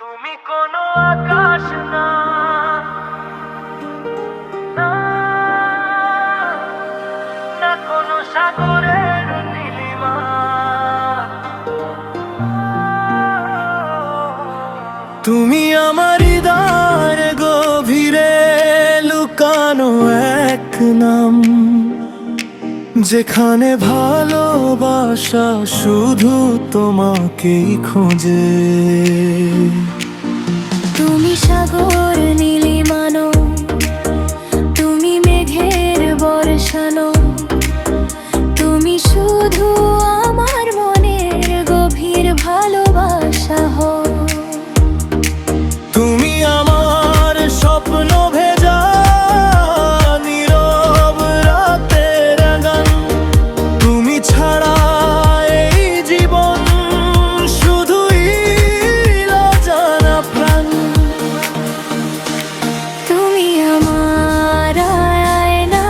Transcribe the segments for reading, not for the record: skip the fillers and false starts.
তুমি কোনো আকাশ না, না, না কোনো সাগরের নীলিমা। তুমি আমার হৃদয়ের গভীরে লুকানো এক নাম, যেখানে ভালোবাসা শুধু তোমাকেই খোঁজে। তুমি সাগর নীলিমানো, তুমি মেঘের বর্ষানো, তুমি শুধু আমার মনের গভীর ভালোবাসা হও। তুমি আমার স্বপ্ন ভেজা নীরব রাতের গান, তুমি ছাড়া এই জীবন শুধুই অজানা প্রাণ। তুমি আমার আয়না,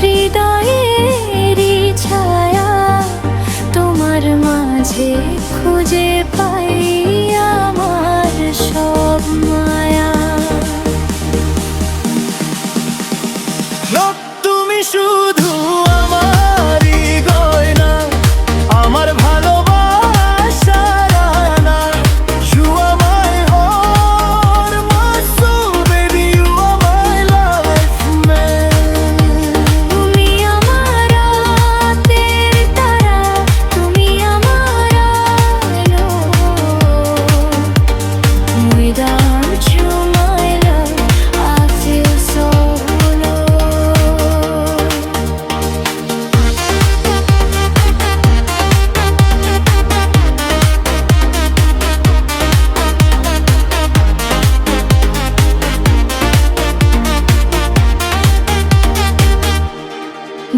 হৃদয়েরই ছায়া, তোমার মাঝে খুঁজে পাই আমার সব মায়া। তুমি শুধু আমারই গয়না, আমার ভালোবাসার আয়না। You are my heart, my soul, baby, you are my life, man. তুমি আমার রাতের তারা, তুমি আমার আলো। Without you, my love, I feel so alone.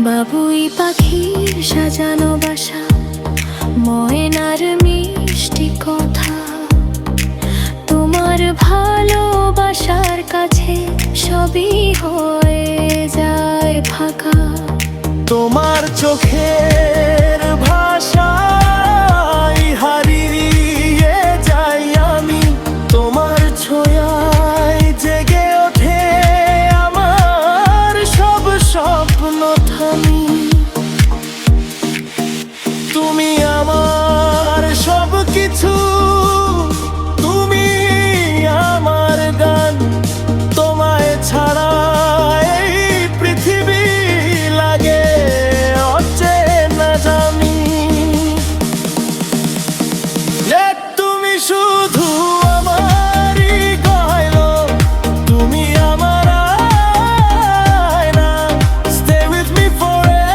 বাবুই পাখির সাজানো বাসা, ময়নার মিষ্টি কথা, তোমার ভালোবাসার কাছে সবই হয়ে যায় ফাঁকা। তোমার চোখের ভাষায় হারিয়ে যাই আমি, তোমার ছোঁয়ায় জেগে ওঠে আমার সব স্বপ্ন থামি। তুমি আমার সব কিছু, তুমি আমার গান, তোমায় ছাড়া এই পৃথিবী লাগে অচেনা জানি। তুমি শুধু আমারই গয়না, তুমি আমার আয়না। Stay with me forever,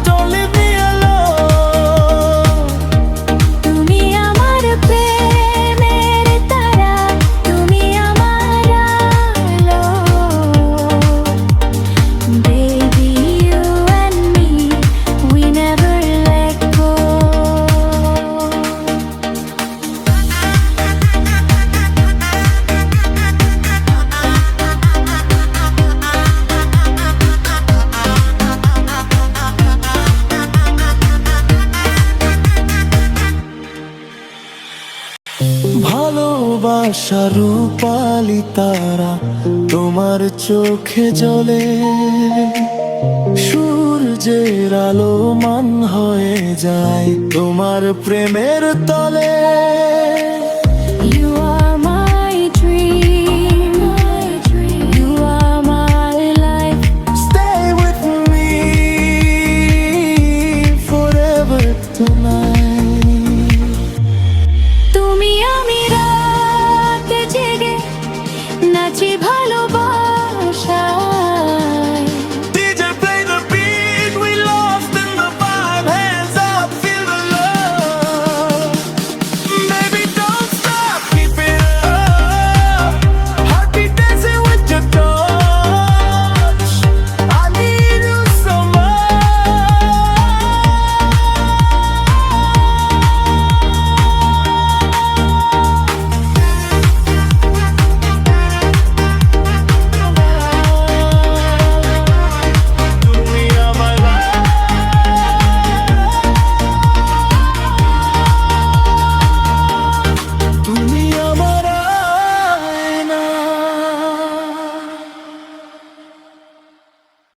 don't leave me alone. তুমি আমার প্রেমের তারা, তুমি আমার আলো। Baby, you and me, we never let go. ভালোবাসা রূপালি তারা তোমার চোখে জ্বলে, সূর্যের আলো মান হয়ে যায় তোমার প্রেমের তলে।